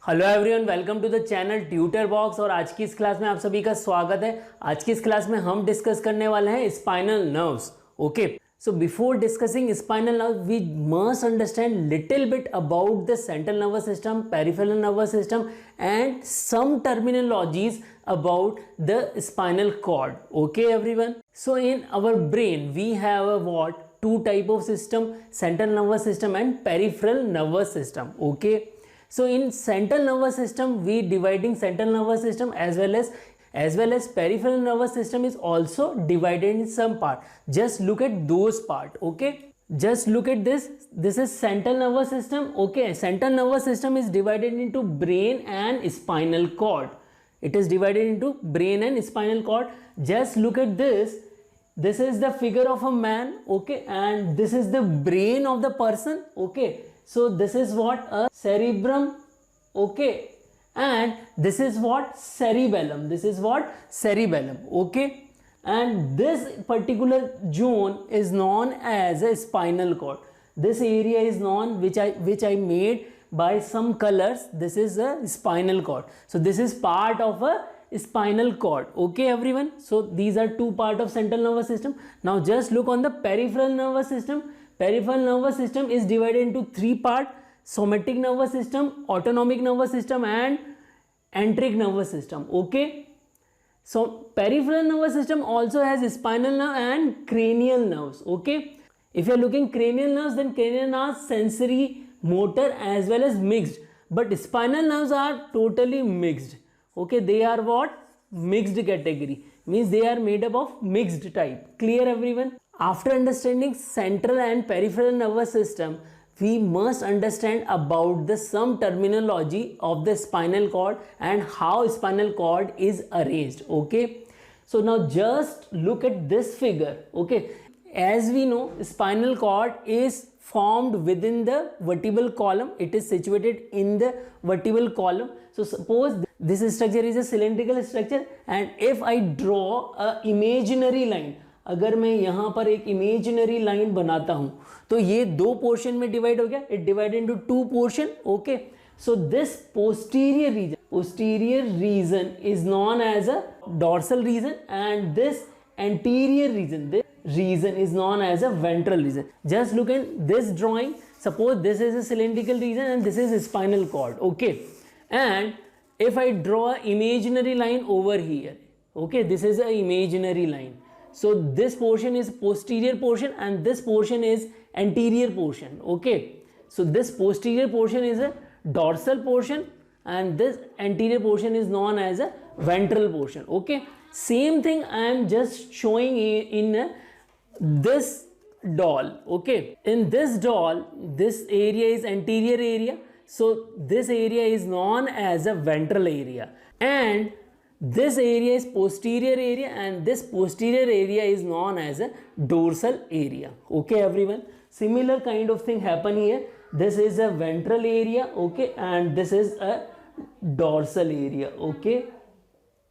Hello everyone, welcome to the channel tutor box. और आज की इस क्लास में आप सभी का स्वागत है। आज की इस क्लास में हम डिस्कस करने वाले हैं spinal nerves. Okay, so before discussing spinal nerve we must understand little bit about the central nervous system, peripheral nervous system and some terminologies about the spinal cord. Okay everyone, so in our brain we have a what two type of system, central nervous system and peripheral nervous system. Okay, so in central nervous system we dividing central nervous system as well as peripheral nervous system is also divided in some part. Just look at those part. Okay, just look at this is central nervous system. Okay, central nervous system is divided into brain and spinal cord. It is divided into brain and spinal cord. Just look at this. This is the figure of a man. Okay, and this is the brain of the person. Okay, so this is what a cerebrum. Okay, and this is what cerebellum. This is what cerebellum. Okay, and this particular zone is known as a spinal cord. This area is known, which I made by some colors. This is a spinal cord. So this is part of a spinal cord. Okay everyone, so these are two part of central nervous system. Now just look on the peripheral nervous system. Peripheral nervous system is divided into three part: somatic nervous system, autonomic nervous system and enteric nervous system. Okay, so peripheral nervous system also has spinal nerve and cranial nerves. Okay, if you are looking cranial nerves, then cranial nerves sensory, motor as well as mixed, but spinal nerves are totally mixed. Okay, they are what mixed category, means they are made up of mixed type. Clear everyone? After understanding central and peripheral nervous system, we must understand about the some terminology of the spinal cord and how spinal cord is arranged. Okay, so now just look at this figure. Okay, as we know, spinal cord is formed within the vertebral column. It is situated in the vertebral column. So suppose this structure is a cylindrical structure, and if I draw a imaginary line, अगर मैं यहाँ पर एक imaginary line बनाता हूँ तो ये दो पोर्शन में डिवाइड हो गया. It divide into two portion. Okay, so this posterior region is known as a dorsal region, and this anterior region, this region is known as a ventral region. Just look at this drawing. Suppose this is a cylindrical region and this is a spinal cord. Okay, and if I draw an imaginary line over here, okay, this is an imaginary line. So this portion is posterior portion and this portion is anterior portion. Okay, so this posterior portion is a dorsal portion and this anterior portion is known as a ventral portion. Okay, same thing I am just showing in this doll. Okay, in this doll, this area is anterior area, so this area is known as a ventral area, and this area is posterior area, and this posterior area is known as a dorsal area. Okay everyone, similar kind of thing happen here. This is a ventral area. Okay, and this is a dorsal area. Okay,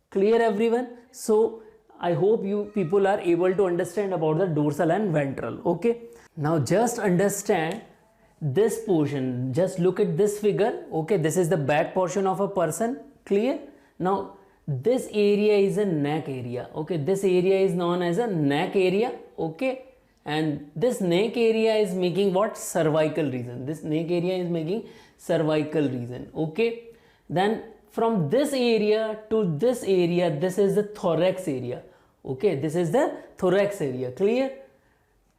clear everyone? So I hope you people are able to understand about the dorsal and ventral. Okay, now just understand this portion. Just look at this figure. Okay, this is the back portion of a person. Clear? Now this area is a neck area. Okay, this area is known as a neck area. Okay, and this neck area is making what cervical region. This neck area is making cervical region. Okay, then from this area to this area, this is the thorax area. Okay, this is the thorax area. Clear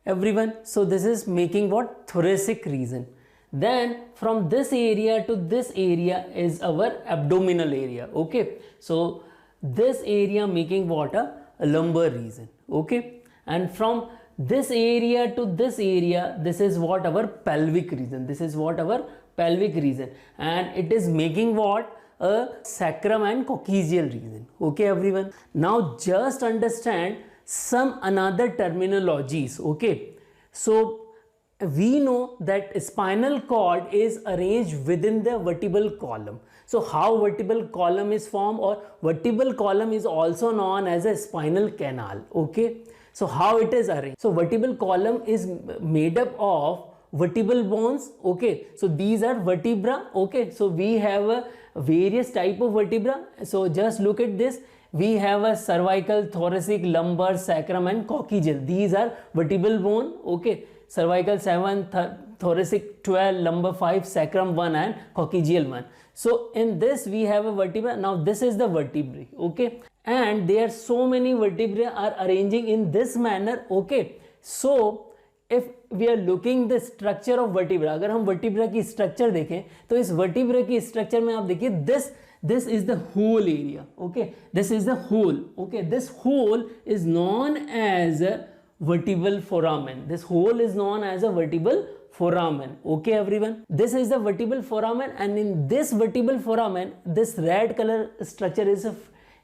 everyone? So this is making what thoracic region. Then from this area to this area is our abdominal area. Okay, so this area making what a lumbar region. Okay, and from this area to this area, this is what our pelvic region. This is what our pelvic region, and it is making what a sacrum and coccygeal region. Okay everyone, now just understand some another terminologies. Okay, so we know that spinal cord is arranged within the vertebral column. So how vertebral column is formed, or vertebral column is also known as a spinal canal. Okay, so how it is arranged? So vertebral column is made up of vertebral bones. Okay, so these are vertebra. Okay, so we have various type of vertebra. So just look at this. We have a cervical, thoracic, lumbar, sacrum and coccygeal. These are vertebral bone. Okay, cervical 7, thoracic 12, lumbar 5, sacrum 1 and coccygeal 1. So in this we have a vertebra. Now this is the vertebrae. Okay, and there are so many vertebrae are arranging in this manner. Okay, so if we are looking the structure of vertebra, अगर हम vertebra की structure देखें तो इस vertebra की structure में आप देखिए this is the whole area. Okay, this is the whole. Okay, this whole is known as a vertebral foramen. This whole is known as a vertebral foramen. Okay everyone, this is the vertebral foramen, and in this vertebral foramen this red color structure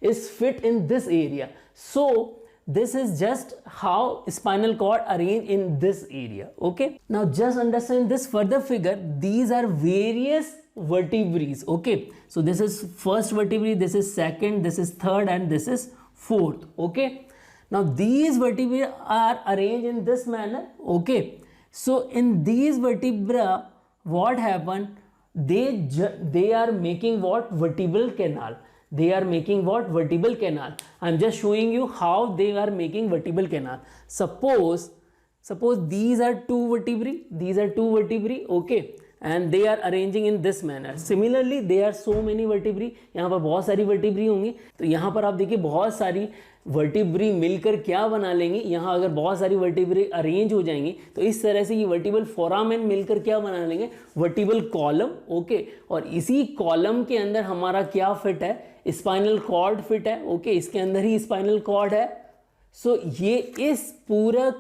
is fit in this area. So this is just how spinal cord arranged in this area. Okay, now just understand this further figure. These are various vertebrae. Okay, so this is first vertebrae, this is second, this is third and this is fourth. Okay, now these vertebrae are arranged in this manner. Okay, so in these vertebra what happened, they are making what? Vertebral canal. They are making what? Vertebral canal. I am just showing you how they are making vertebral canal. Suppose these are two vertebrae. Okay, and they are arranging in this manner. Similarly there are so many vertebrae. यहाँ पर बहुत सारी vertebrae होंगी. तो यहाँ पर आप देखिए बहुत सारी वर्टिब्री मिलकर क्या बना लेंगी, यहाँ अगर बहुत सारी वर्टिब्री अरेंज हो जाएंगी तो इस तरह से ये वर्टिबल फोरामेन मिलकर क्या बना लेंगे? Vertebral column. ओके, और इसी कॉलम के अंदर हमारा क्या फिट है? स्पाइनल कॉर्ड फिट है. ओके, इसके अंदर ही स्पाइनल कॉर्ड है. सो ये इस पूरा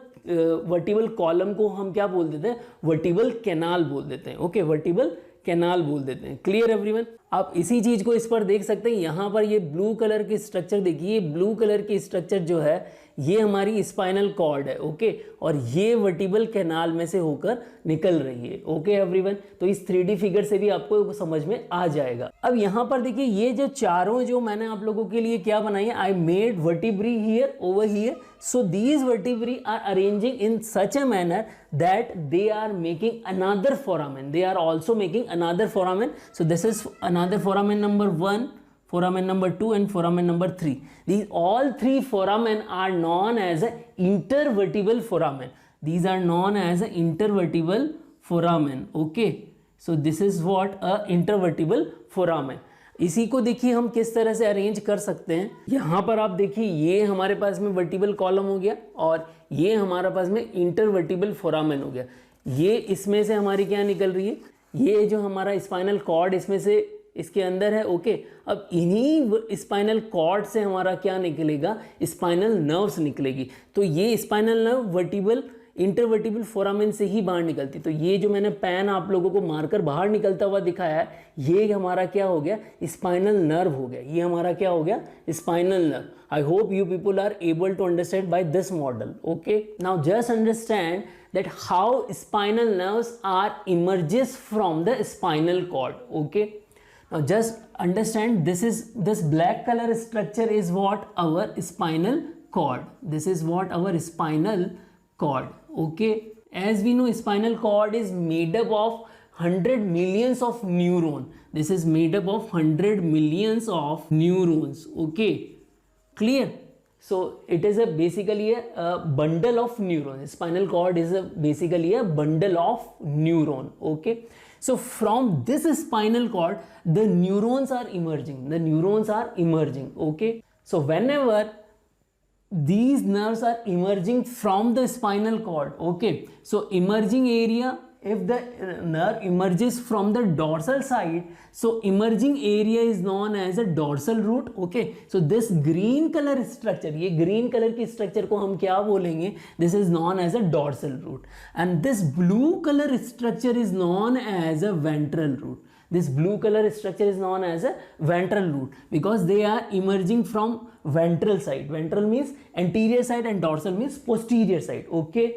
वर्टिबल कॉलम को हम क्या बोल देते हैं? वर्टिबल कैनाल बोल देते हैं. ओके, वर्टिबल कैनाल बोल देते हैं. Clear everyone? आप इसी चीज को इस पर देख सकते हैं. यहाँ पर ये ब्लू कलर की स्ट्रक्चर देखिए, ब्लू कलर की स्ट्रक्चर जो है ये हमारी स्पाइनल कॉर्ड है. ओके, और ये वर्टिबल कैनाल में से होकर निकल रही है. ओके एवरीवन, तो इस 3D फिगर से भी आपको समझ में आ जाएगा. अब यहाँ पर देखिए ये जो चारों जो मैंने आप लोगों के लिए क्या बनाई है, I made vertebrae here over here. So these vertebrae are arranging in such a manner that they are making another foramen. They are also making another foramen. So this is another foramen number 1, foramen number 2 and foramen number 3. These all three foramen are known as a intervertebral foramen. These are known as a intervertebral foramen. Okay. So this is what a intervertebral foramen. इसी को देखिए हम किस तरह से arrange कर सकते हैं. यहाँ पर आप देखिए ये हमारे पास में वर्टिबल कॉलम हो गया और ये हमारे पास में इंटरवर्टिबल फोरामेन हो गया. ये इसमें से हमारी क्या निकल रही है? ये जो हमारा स्पाइनल कॉर्ड इसमें से इसके अंदर है. ओके, अब इन्हीं स्पाइनल कॉर्ड से हमारा क्या निकलेगा? स्पाइनल नर्व्स निकलेगी. तो ये spinal nerve vertebral intervertebral foramen से ही बाहर निकलती. तो ये जो मैंने पेन आप लोगों को मारकर बाहर निकलता हुआ दिखाया है, ये हमारा क्या हो गया? स्पाइनल नर्व हो गया. ये हमारा क्या हो गया? Spinal nerve. I hope you people are able to understand by this model. Okay, now just understand that how spinal nerves are emerges from the spinal cord. Okay, now just understand this black color structure is what? Our spinal cord. This is what? Our spinal cord. Okay, as we know spinal cord is made up of 100 millions of neuron. This is made up of 100 millions of neurons. Okay, clear? So it is basically a bundle of neurons. Spinal cord is basically a bundle of neuron. Okay, so from this spinal cord the neurons are emerging. The neurons are emerging. Okay, so whenever these nerves are emerging from the spinal cord, okay, so emerging area, if the nerve emerges from the dorsal side, so emerging area is known as a dorsal root. Okay, so this green color structure, ये green color की structure को हम क्या बोलेंगे? This is known as a dorsal root, and this blue color structure is known as a ventral root. This blue color structure is known as a ventral root because they are emerging from ventral side. Ventral means anterior side and dorsal means posterior side. Okay,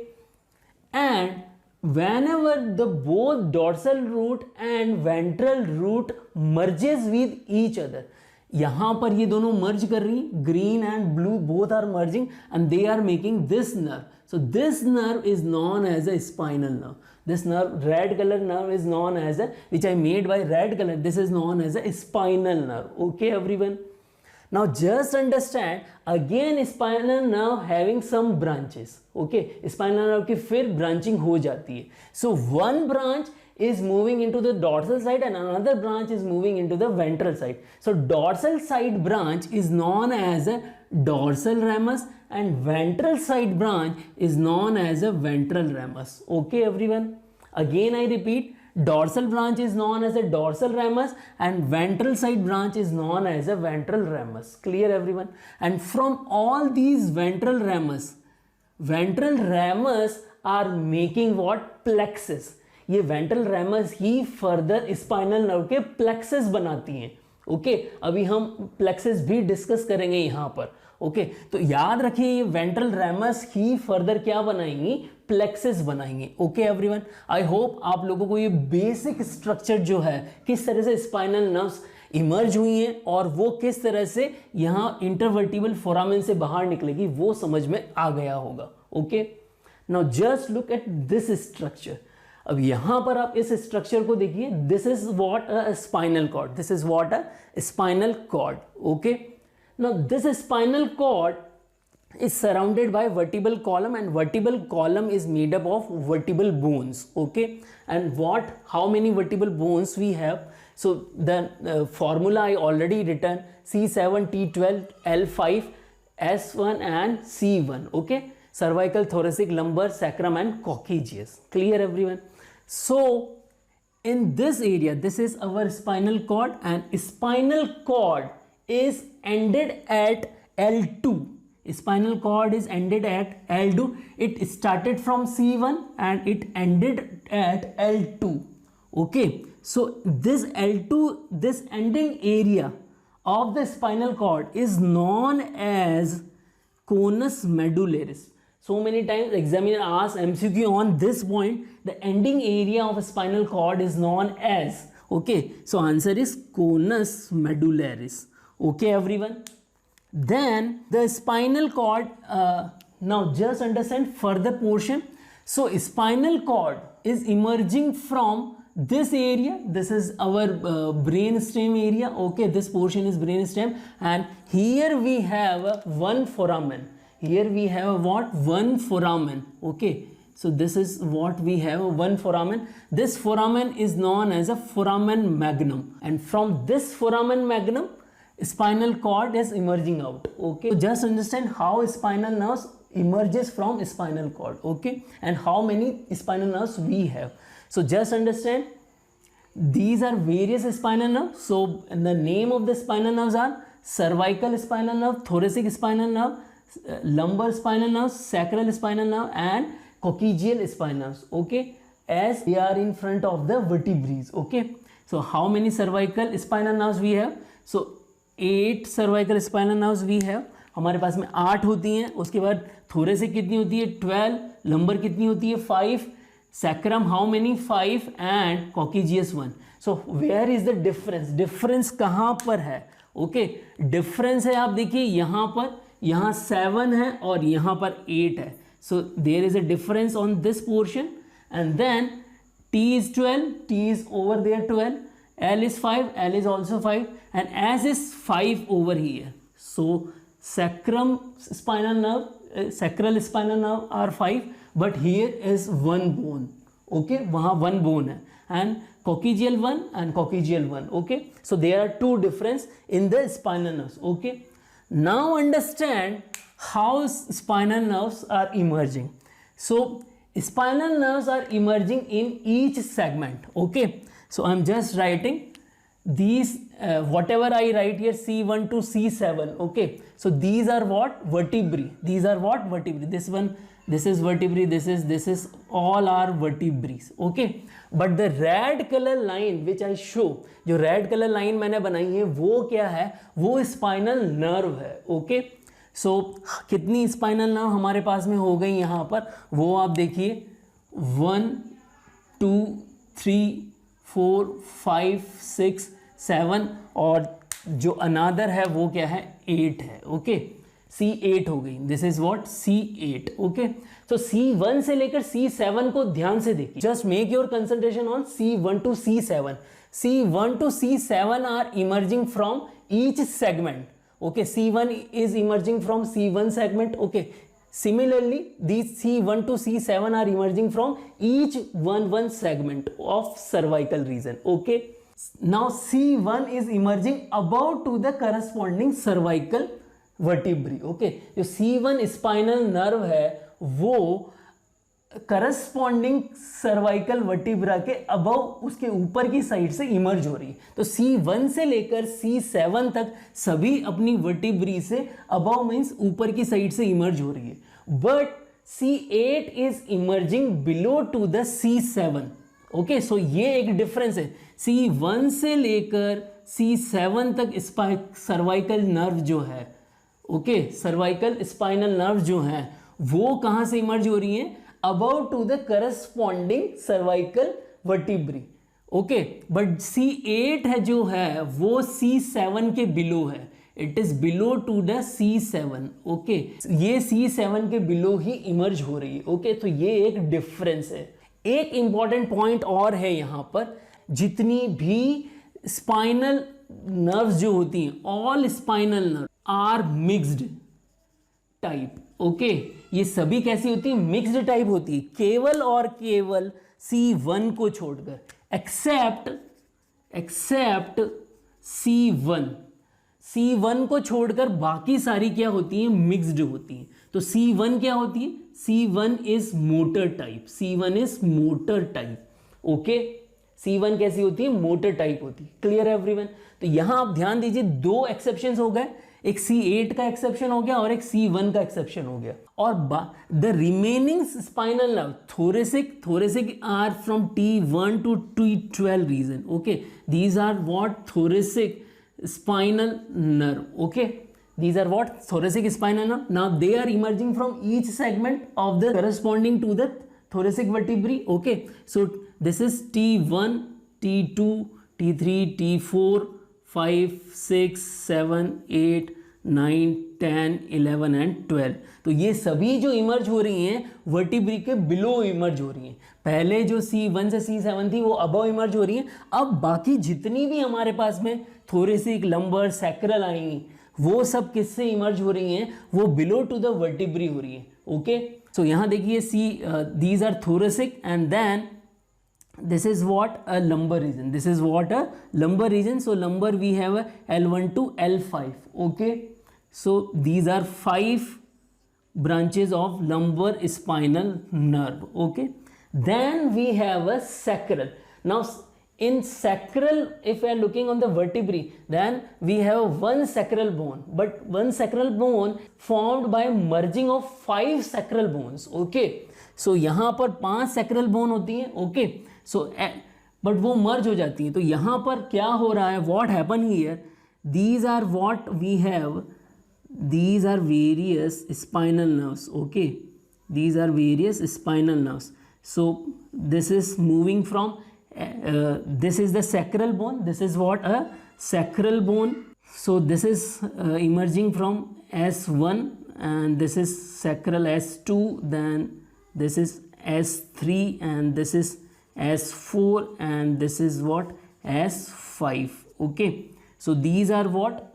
and whenever the both dorsal root and ventral root merges with each other, यहाँ पर ये दोनों merge कर रही, green and blue both are merging and they are making this nerve. So this nerve is known as a spinal nerve. This nerve, red color nerve is known as a, which I made by red color, this is known as a spinal nerve. Okay everyone. Now just understand, again spinal nerve having some branches. Okay, spinal nerve की फिर branching हो जाती है. So one branch is moving into the dorsal side and another branch is moving into the ventral side. So dorsal side branch is known as a dorsal ramus and ventral side branch is known as a ventral ramus. Okay everyone, again I repeat, dorsal branch is known as a dorsal ramus and ventral side branch is known as a ventral ramus. Clear everyone? And from all these ventral ramus are making what? Plexus. ये ventral ramus ही further spinal nerve के plexus बनाती हैं. Okay, अभी हम plexus भी discuss करेंगे यहाँ पर. ओके, तो याद रखिए ये वेंट्रल रैमस ही फर्दर क्या बनाएंगी? प्लेक्सस बनाएंगे. ओके एवरीवन, आई होप आप लोगों को ये बेसिक स्ट्रक्चर जो है, किस तरह से स्पाइनल नर्व्स इमर्ज हुई हैं और वो किस तरह से यहाँ इंटरवर्टिबल फोरामेन से बाहर निकलेगी, वो समझ में आ गया होगा. Okay, now just look at this structure. अब यहां पर आप इस स्ट्रक्चर को देखिए. This is what a spinal cord. This is what a spinal cord. Okay, now this spinal cord is surrounded by vertebral column and vertebral column is made up of vertebral bones. Okay, and how many vertebral bones we have? So the formula I already written: C7, T12, L5, S1 and C1. Okay, cervical, thoracic, lumbar, sacrum and coccygeus. Clear everyone? So in this area, this is our spinal cord and spinal cord is ended at L2. Spinal cord is ended at L2. It started from C1 and it ended at L2. Okay, so this L2, this ending area of the spinal cord is known as conus medullaris. So many times examiner asks MCQ on this point. The ending area of a spinal cord is known as, okay, so answer is conus medullaris. Okay everyone. Then the spinal cord, now just understand further portion. So spinal cord is emerging from this area. This is our brain stem area. Okay, this portion is brain stem and here we have one foramen. Here we have what? One foramen. Okay, so this is what we have, one foramen. This foramen is known as a foramen magnum and from this foramen magnum spinal cord is emerging out. Okay, so just understand how spinal nerves emerges from spinal cord. Okay, and how many spinal nerves we have. So just understand these are various spinal nerves. So the name of the spinal nerves are cervical spinal nerve, thoracic spinal nerve, lumbar spinal nerve, sacral spinal nerve and coccygeal spinal nerves. Okay, as they are in front of the vertebrae. Okay, so how many cervical spinal nerves we have? So 8 cervical spinal nerves we have. हमारे पास में 8 होती हैं. उसके बाद thoracic कितनी होती है? 12. लंबर कितनी होती है? 5. Sacrum how many? 5 and coccygeus 1. So where is the difference? Difference कहाँ पर है? ओके, डिफरेंस है आप देखिए यहाँ पर, यहाँ 7 है और यहाँ पर 8 है. So there is a difference on this portion and then T is 12, T is over there 12. L is 5, L is also 5 and S is 5 over here. So sacrum spinal nerve, sacral spinal nerve are 5 but here is one bone. Okay, वहाँ one bone है and coccygeal 1 and coccygeal 1. Okay, so there are two difference in the spinal nerves. Okay, now understand how spinal nerves are emerging. So spinal nerves are emerging in each segment. Okay, so I'm just writing these whatever I write here C1 to C7. Okay, so these are what? Vertebrae. These are what? Vertebrae. This one, this is vertebrae, this is all are vertebrae. Okay, but the red color line which I show, जो red color line मैंने बनाई है वो क्या है? वो spinal nerve है. Okay, so कितनी spinal nerve हमारे पास में हो गई यहाँ पर, वो आप देखिए 1 2 3 4 5 6 7 और जो अनादर है वो क्या है 8 है। ओके C8 हो गई, this is what C8। Okay तो C1 से लेकर C7 को ध्यान से देखिए, just make your concentration on C1 to C7। C1 to C7 are emerging from each segment. Okay C1 is emerging from C1 segment। okay similarly these C1 to C7 are emerging from each one segment of cervical region। okay now C1 is emerging above to the corresponding cervical vertebrae। okay जो C1 spinal nerve है वो corresponding cervical vertebra के above, उसके ऊपर की side से emerge हो रही है। तो C1 से लेकर C7 तक सभी अपनी वर्टिब्री से अबव मीन्स ऊपर की साइड से इमर्ज हो रही है, but C8 is emerging below to the C7। Okay so ये एक डिफरेंस है। C1 से लेकर C7 तक सर्वाइकल नर्व जो है, ओके सर्वाइकल स्पाइनल नर्व जो है वो कहां से इमर्ज हो रही है, above to the corresponding cervical vertebrae। Okay but C8 है जो है वो C7 के बिलो है, it is below to the C7। Okay ये C7 के बिलो ही इमर्ज हो रही है। ओके तो ये एक डिफरेंस है। एक इंपॉर्टेंट पॉइंट और है यहाँ पर, जितनी भी स्पाइनल नर्व्स जो होती हैं, all spinal nerve are mixed type. Okay ये सभी कैसी होती है, मिक्स्ड टाइप होती है, केवल और केवल C1 को छोड़कर, एक्सेप्ट C1 को छोड़कर बाकी सारी क्या होती हैं, मिक्स्ड होती हैं। तो C1 क्या होती है, C1 is motor type, C1 is motor type. Okay C1 कैसी होती है, मोटर टाइप होती है। क्लियर है एवरीवन। तो यहां आप ध्यान दीजिए, दो एक्सेप्शंस हो गए, एक C8 का एक्सेप्शन हो गया और एक C1 का एक्सेप्शन हो गया। और the remaining spinal nerve thoracic are from T1 to T12 region. Okay these are what, thoracic spinal nerve। okay these are what, thoracic spinal nerve। now they are emerging from each segment of the corresponding to the thoracic vertebrae। okay so this is T1, T2, T3, T4, 5, 6, 7, 8, 9, 10, 11 and 12। तो ये सभी जो emerge हो रही हैं vertebrae के below emerge हो रही हैं। पहले जो C1 से C7 थी वो अबव इमर्ज हो रही हैं। अब बाकी जितनी भी हमारे पास में थोरेसिक, लंबर, सैक्रल आएंगी वो सब किससे इमर्ज हो रही हैं, वो बिलो टू द वर्टिब्री हो रही है। ओके सो यहाँ देखिए these are thoracic and then this is what a lumbar region, this is what a lumbar region। so lumbar we have a L1 to L5। okay so these are 5 branches of lumbar spinal nerve। okay then we have a sacral। now in sacral, if we are looking on the vertebrae, then we have one sacral bone, but one sacral bone formed by merging of 5 sacral bones। okay so यहाँ पर 5 sacral bone होती हैं। okay so but वो merge हो जाती हैं। तो यहाँ पर क्या हो रहा है, what happen here, these are what we have, these are various spinal nerves। okay these are various spinal nerves। so this is moving from this is the sacral bone, this is what a sacral bone। so this is emerging from S1 and this is sacral S2, then this is S3 and this is S4 and this is what, S5। okay so these are what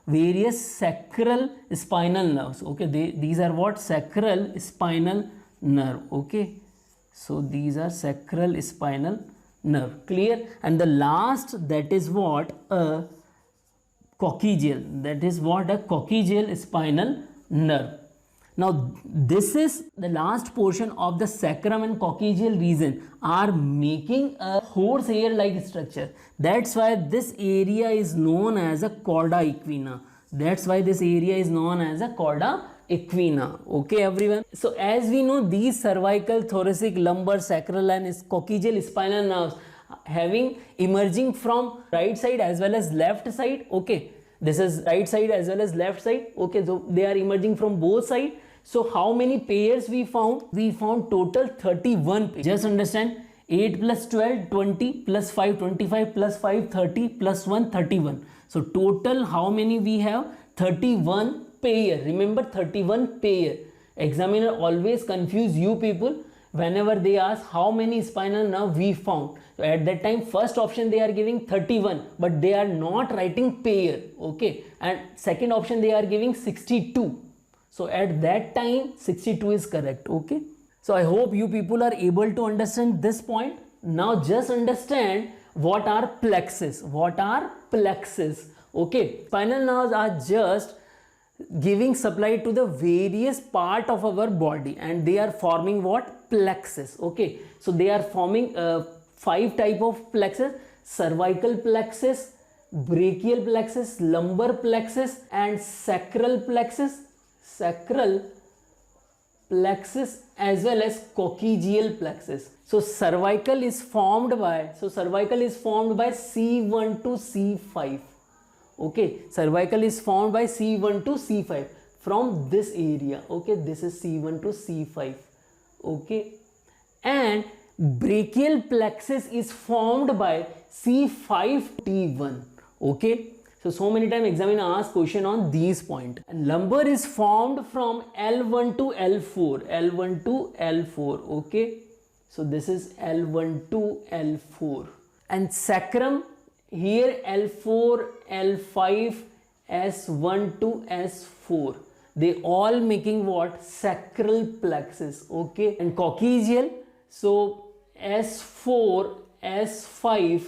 various sacral spinal nerves। okay these are what, sacral spinal nerve। okay so these are sacral spinal nerve। clear। and the last, that is what, a coccygeal, that is what, a coccygeal spinal nerve। now this is the last portion of the sacrum and coccygeal region are making a horse hair like structure। that's why this area is known as a chorda equina, that's why this area is known as a chorda equina। okay everyone, so as we know these cervical, thoracic, lumbar, sacral and coccygeal spinal nerves having emerging from right side as well as left side। okay this is right side as well as left side। okay so they are emerging from both sides। so how many pairs we found, we found total 31 pairs। just understand, 8 plus 12 20 plus 5 25 plus 5 30 plus 1 31। So total how many we have? 31 pair. Remember 31 pair. Examiner always confuse you people whenever they ask how many spinal nerve we found. So at that time first option they are giving 31, but they are not writing pair. Okay, and second option they are giving 62. So at that time 62 is correct. Okay, so I hope you people are able to understand this point. Now just understand what are plexus. What are plexus? Okay, spinal nerves are just giving supply to the various part of our body, and they are forming what? Plexus. Okay, so they are forming 5 type of plexus: cervical plexus, brachial plexus, lumbar plexus, and sacral plexus. Sacral plexus as well as coccygeal plexus. So cervical is formed by C1 to C5. Okay, cervical is formed by C1 to C5 from this area. Okay, this is C1 to C5. Okay, and brachial plexus is formed by C5 to T1. Okay, so many times examiner ask question on these point. And lumbar is formed from L1 to L4. L1 to L4. Okay, so this is L1 to L4. And sacrum here L4, L5, S1 to S4. They all making what? Sacral plexus. Okay, and coccygeal, so S4, S5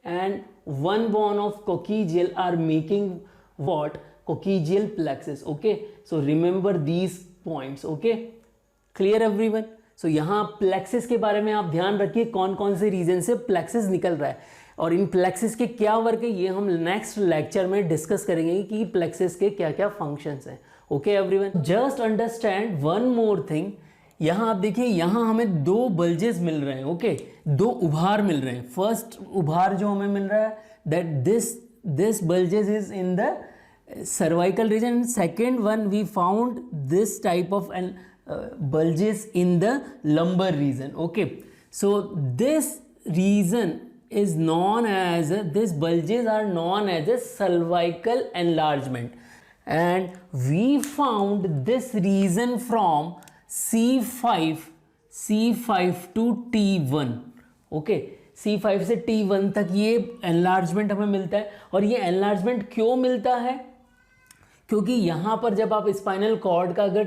and one bone of coccygeal are making what? Coccygeal plexus. Okay, so remember these points. Okay, clear everyone? So यहाँ plexus के बारे में आप ध्यान रखिए, कौन कौन से रीजन से प्लेक्सिस निकल रहा है और इन प्लेक्सिस के क्या वर्क है, ये हम नेक्स्ट लेक्चर में डिस्कस करेंगे कि प्लेक्सिस के क्या क्या फंक्शंस हैं. Okay everyone, just understand one more thing. यहाँ आप देखिए, यहाँ हमें 2 बल्जेस मिल रहे हैं. ओके, 2 उभार मिल रहे हैं. फर्स्ट उभार जो हमें मिल रहा है that this bulges is in the cervical region. Second one we found this type of bulges in the lumbar region. Okay, so this region is known as these bulges are known as a cervical enlargement, and we found this region from C5 to T1. Okay, C5 से T1 तक ये enlargement हमें मिलता है. और ये enlargement क्यों मिलता है? क्योंकि यहाँ पर जब आप स्पाइनल कॉर्ड का अगर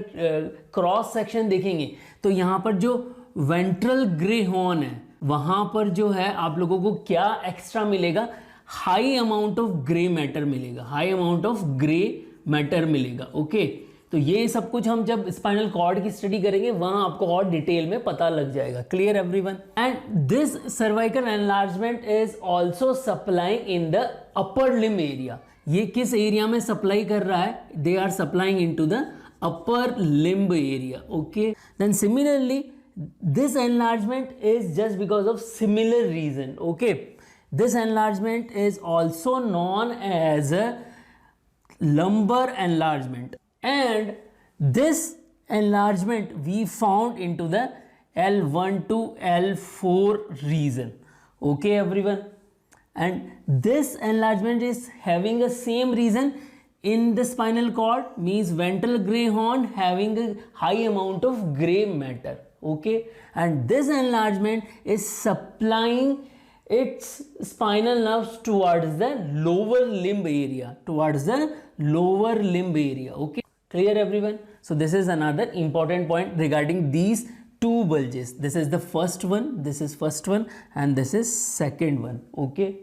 क्रॉस सेक्शन देखेंगे तो यहाँ पर जो वेंट्रल ग्रे हॉर्न है वहाँ पर जो है आप लोगों को क्या एक्स्ट्रा मिलेगा? High amount of grey matter मिलेगा. High amount of grey matter मिलेगा. ओके, तो ये सब कुछ हम जब स्पाइनल कॉर्ड की स्टडी करेंगे वहाँ आपको और डिटेल में पता लग जाएगा. Clear everyone? And this cervical enlargement is also supplying in the upper limb area. ये किस एरिया में सप्लाई कर रहा है? They are supplying into the upper limb area. Okay, then similarly this enlargement is just because of similar reason. Okay, this enlargement is also known as a lumbar enlargement, and this enlargement we found into the L1 to L4 region. Okay everyone, and this enlargement is having a same reason in the spinal cord, means ventral gray horn having a high amount of gray matter. Okay, and this enlargement is supplying its spinal nerves towards the lower limb area, Okay, clear everyone? So this is another important point regarding these two bulges. This is the first one, and this is second one. Okay,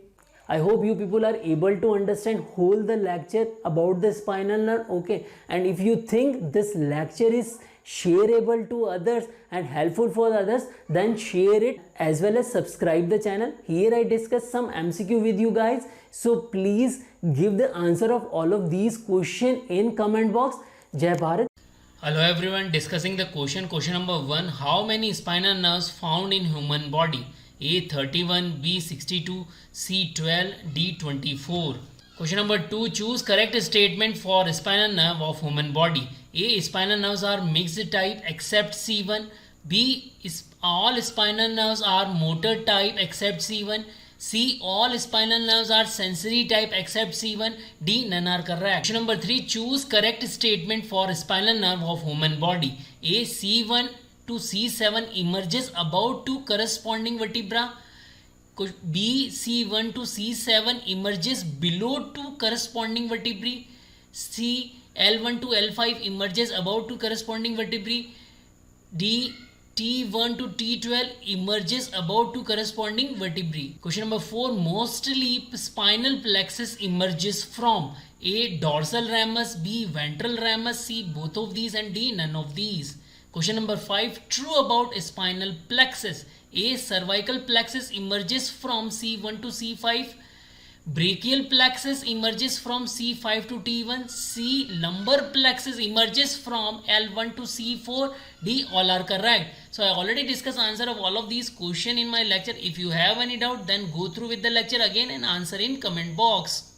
I hope you people are able to understand whole the lecture about the spinal nerve. Okay, and if you think this lecture is shareable to others and helpful for others, then share it as well as subscribe the channel. Here I discuss some MCQ with you guys, so please give the answer of all of these question in comment box. Jai Bharat. Hello everyone, discussing the question number 1. How many spinal nerves found in human body? A 31, B 62, C 12, D 24. Question number 2. Choose correct statement for spinal nerve of human body. A. Spinal nerves are mixed type except C1. B. All spinal nerves are motor type except C1. C all spinal nerves are sensory type except C1. D none are correct. Question number 3, choose correct statement for spinal nerve of human body. A C1 to C7 emerges about to corresponding vertebra. B C1 to C7 emerges below to corresponding vertebrae. C L1 to L5 emerges above to corresponding vertebrae. D T1 to T12 emerges above to corresponding vertebrae. Question number 4, mostly spinal plexus emerges from A dorsal ramus, B ventral ramus, C both of these, and D none of these. Question number 5, true about spinal plexus. A cervical plexus emerges from C1 to C5. Brachial plexus emerges from C5 to T1. C lumbar plexus emerges from L1 to C4. D all are correct. So I already discussed answer of all of these questions in my lecture. If you have any doubt, then go through with the lecture again and answer in comment box.